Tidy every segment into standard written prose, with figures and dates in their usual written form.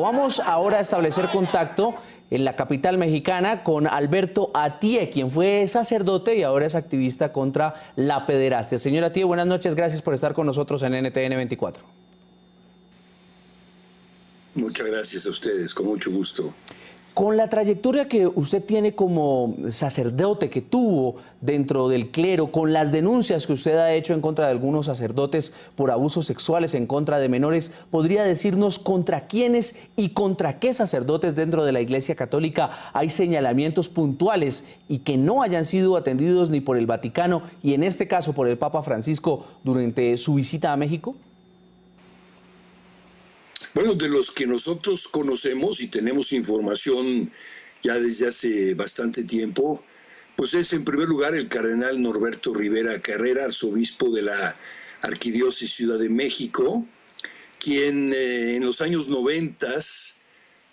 Vamos ahora a establecer contacto en la capital mexicana con Alberto Atié, quien fue sacerdote y ahora es activista contra la pederastia. Señor Atié, buenas noches, gracias por estar con nosotros en NTN 24. Muchas gracias a ustedes, con mucho gusto. Con la trayectoria que usted tiene como sacerdote, que tuvo dentro del clero, con las denuncias que usted ha hecho en contra de algunos sacerdotes por abusos sexuales en contra de menores, ¿podría decirnos contra quiénes y contra qué sacerdotes dentro de la Iglesia Católica hay señalamientos puntuales y que no hayan sido atendidos ni por el Vaticano y en este caso por el Papa Francisco durante su visita a México? Bueno, de los que nosotros conocemos y tenemos información ya desde hace bastante tiempo, pues es en primer lugar el cardenal Norberto Rivera Carrera, arzobispo de la Arquidiócesis Ciudad de México, quien en los años 90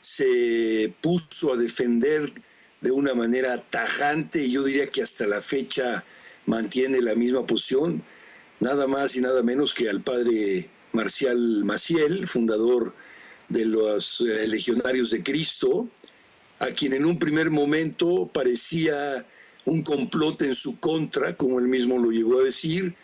se puso a defender de una manera tajante, y yo diría que hasta la fecha mantiene la misma posición, nada más y nada menos que al padre Marcial Maciel, fundador de los Legionarios de Cristo, a quien en un primer momento parecía un complot en su contra, como él mismo lo llegó a decir,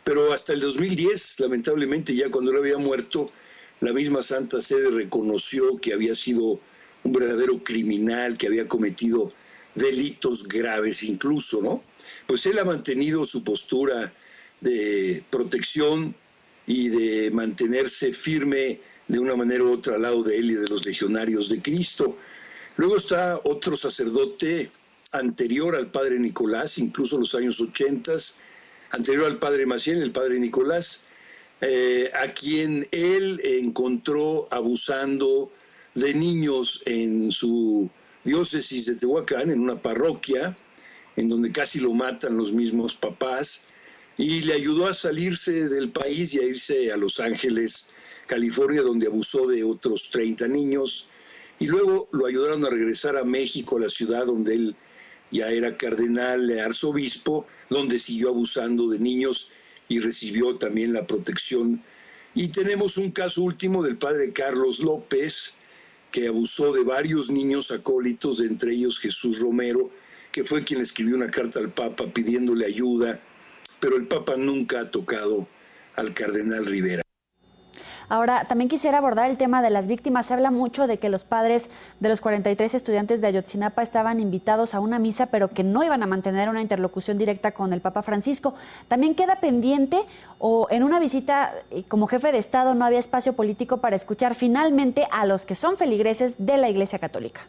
pero hasta el 2010, lamentablemente, ya cuando él había muerto, la misma Santa Sede reconoció que había sido un verdadero criminal, que había cometido delitos graves incluso, ¿no? Pues él ha mantenido su postura de protección y de mantenerse firme de una manera u otra al lado de él y de los Legionarios de Cristo. Luego está otro sacerdote anterior al padre Nicolás, incluso en los años 80, anterior al padre Maciel, el padre Nicolás, a quien él encontró abusando de niños en su diócesis de Tehuacán, en una parroquia, en donde casi lo matan los mismos papás, y le ayudó a salirse del país y a irse a Los Ángeles, California, donde abusó de otros 30 niños, y luego lo ayudaron a regresar a México, a la ciudad donde él ya era cardenal, arzobispo, donde siguió abusando de niños y recibió también la protección. Y tenemos un caso último del padre Carlos López, que abusó de varios niños acólitos, entre ellos Jesús Romero, que fue quien le escribió una carta al Papa pidiéndole ayuda, pero el Papa nunca ha tocado al cardenal Rivera. Ahora, también quisiera abordar el tema de las víctimas. Se habla mucho de que los padres de los 43 estudiantes de Ayotzinapa estaban invitados a una misa, pero que no iban a mantener una interlocución directa con el Papa Francisco. ¿También queda pendiente o en una visita como jefe de Estado no había espacio político para escuchar finalmente a los que son feligreses de la Iglesia Católica?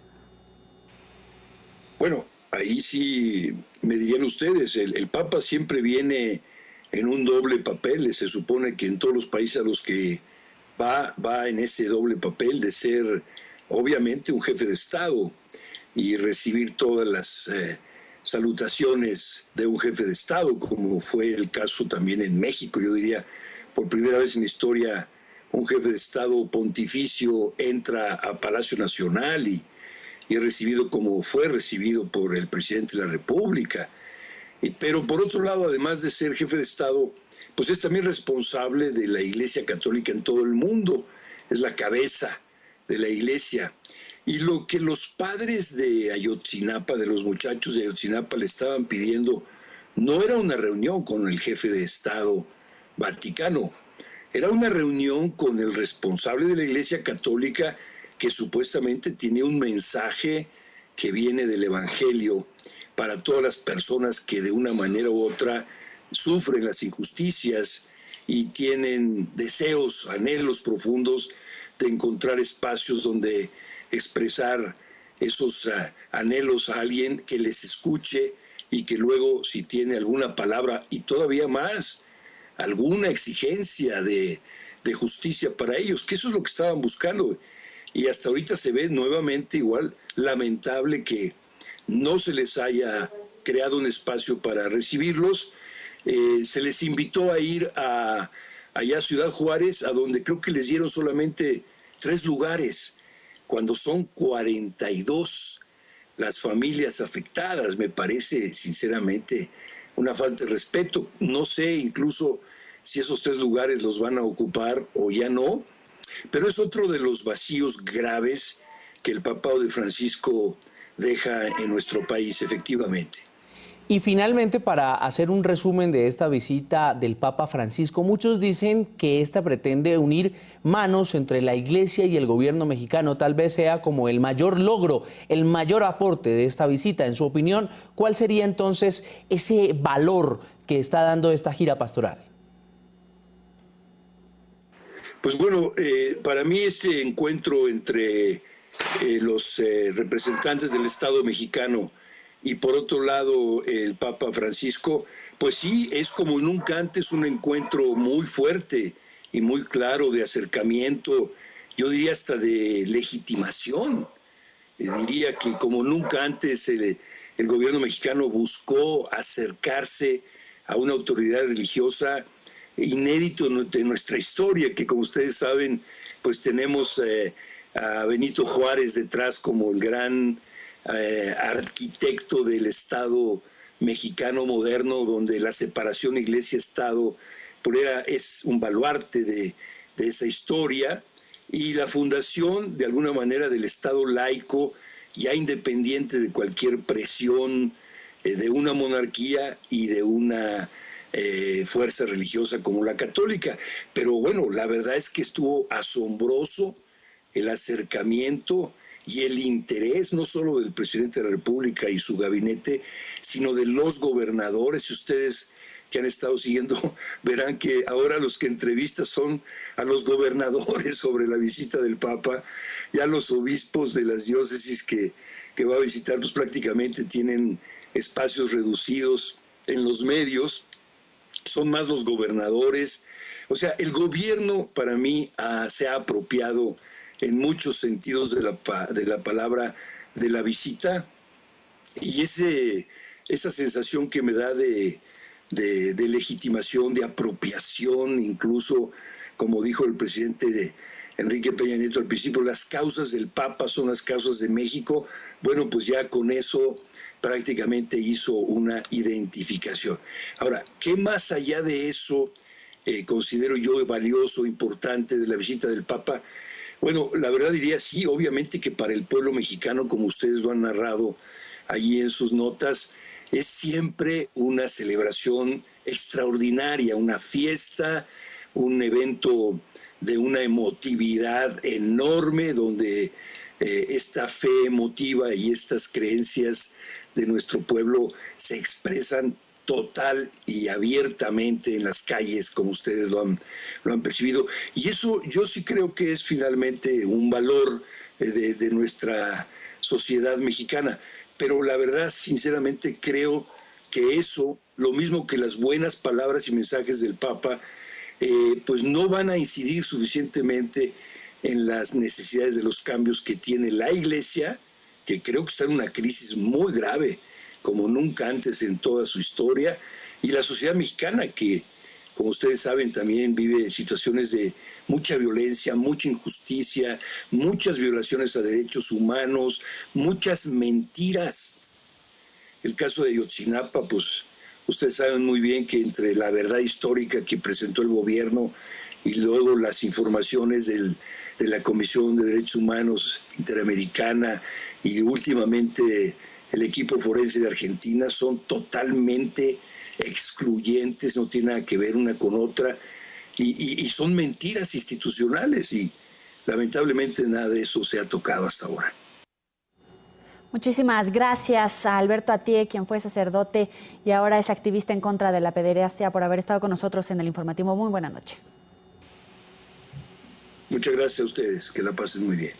Bueno, ahí sí me dirían ustedes, el Papa siempre viene en un doble papel. Se supone que en todos los países a los que va en ese doble papel de ser obviamente un jefe de Estado y recibir todas las salutaciones de un jefe de Estado, como fue el caso también en México. Yo diría, por primera vez en la historia, un jefe de Estado pontificio entra a Palacio Nacional y recibido como fue recibido por el presidente de la República. Pero por otro lado, además de ser jefe de Estado, pues es también responsable de la Iglesia Católica en todo el mundo, es la cabeza de la Iglesia. Y lo que los padres de Ayotzinapa, de los muchachos de Ayotzinapa, le estaban pidiendo, no era una reunión con el jefe de Estado Vaticano, era una reunión con el responsable de la Iglesia Católica, que supuestamente tiene un mensaje que viene del Evangelio para todas las personas que de una manera u otra sufren las injusticias y tienen deseos, anhelos profundos de encontrar espacios donde expresar esos anhelos a alguien que les escuche y que luego, si tiene alguna palabra y todavía más, alguna exigencia de justicia para ellos, que eso es lo que estaban buscando. Y hasta ahorita se ve nuevamente igual lamentable que no se les haya creado un espacio para recibirlos. Se les invitó a ir allá a Ciudad Juárez, a donde creo que les dieron solamente 3 lugares, cuando son 42 las familias afectadas. Me parece sinceramente una falta de respeto. No sé incluso si esos 3 lugares los van a ocupar o ya no. Pero es otro de los vacíos graves que el papado de Francisco deja en nuestro país, efectivamente. Y finalmente, para hacer un resumen de esta visita del Papa Francisco, muchos dicen que esta pretende unir manos entre la Iglesia y el gobierno mexicano. Tal vez sea como el mayor logro, el mayor aporte de esta visita. En su opinión, ¿cuál sería entonces ese valor que está dando esta gira pastoral? Pues bueno, para mí este encuentro entre los representantes del Estado mexicano y por otro lado el Papa Francisco, pues sí, es como nunca antes un encuentro muy fuerte y muy claro de acercamiento, yo diría hasta de legitimación. Diría que como nunca antes el gobierno mexicano buscó acercarse a una autoridad religiosa inédito de nuestra historia, que como ustedes saben, pues tenemos a Benito Juárez detrás como el gran arquitecto del Estado mexicano moderno, donde la separación iglesia-estado es un baluarte de esa historia, y la fundación de alguna manera del Estado laico, ya independiente de cualquier presión de una monarquía y de una fuerza religiosa como la católica. Pero bueno, la verdad es que estuvo asombroso el acercamiento y el interés no solo del presidente de la República y su gabinete, sino de los gobernadores. Si ustedes que han estado siguiendo verán que ahora los que entrevistan son a los gobernadores sobre la visita del Papa. Ya los obispos de las diócesis que va a visitar pues prácticamente tienen espacios reducidos en los medios, son más los gobernadores. O sea, el gobierno para mí se ha apropiado en muchos sentidos de la palabra de la visita, y esa sensación que me da de legitimación, de apropiación, incluso como dijo el presidente Enrique Peña Nieto al principio, las causas del Papa son las causas de México. Bueno, pues ya con eso prácticamente hizo una identificación. Ahora, ¿qué más allá de eso considero yo valioso, importante de la visita del Papa? Bueno, la verdad diría sí, obviamente que para el pueblo mexicano, como ustedes lo han narrado allí en sus notas, es siempre una celebración extraordinaria, una fiesta, un evento de una emotividad enorme, donde esta fe emotiva y estas creencias de nuestro pueblo se expresan total y abiertamente en las calles, como ustedes lo han percibido. Y eso yo sí creo que es finalmente un valor de nuestra sociedad mexicana. Pero la verdad, sinceramente, creo que eso, lo mismo que las buenas palabras y mensajes del Papa, pues no van a incidir suficientemente en las necesidades de los cambios que tiene la Iglesia, que creo que está en una crisis muy grave, como nunca antes en toda su historia, y la sociedad mexicana, que, como ustedes saben, también vive situaciones de mucha violencia, mucha injusticia, muchas violaciones a derechos humanos, muchas mentiras. El caso de Ayotzinapa, pues ustedes saben muy bien que entre la verdad histórica que presentó el gobierno y luego las informaciones de la Comisión de Derechos Humanos Interamericana y últimamente el equipo forense de Argentina son totalmente excluyentes, no tienen nada que ver una con otra, y son mentiras institucionales, y lamentablemente nada de eso se ha tocado hasta ahora. Muchísimas gracias a Alberto Atié, quien fue sacerdote y ahora es activista en contra de la pederastia, por haber estado con nosotros en el informativo. Muy buena noche. Muchas gracias a ustedes, que la pasen muy bien.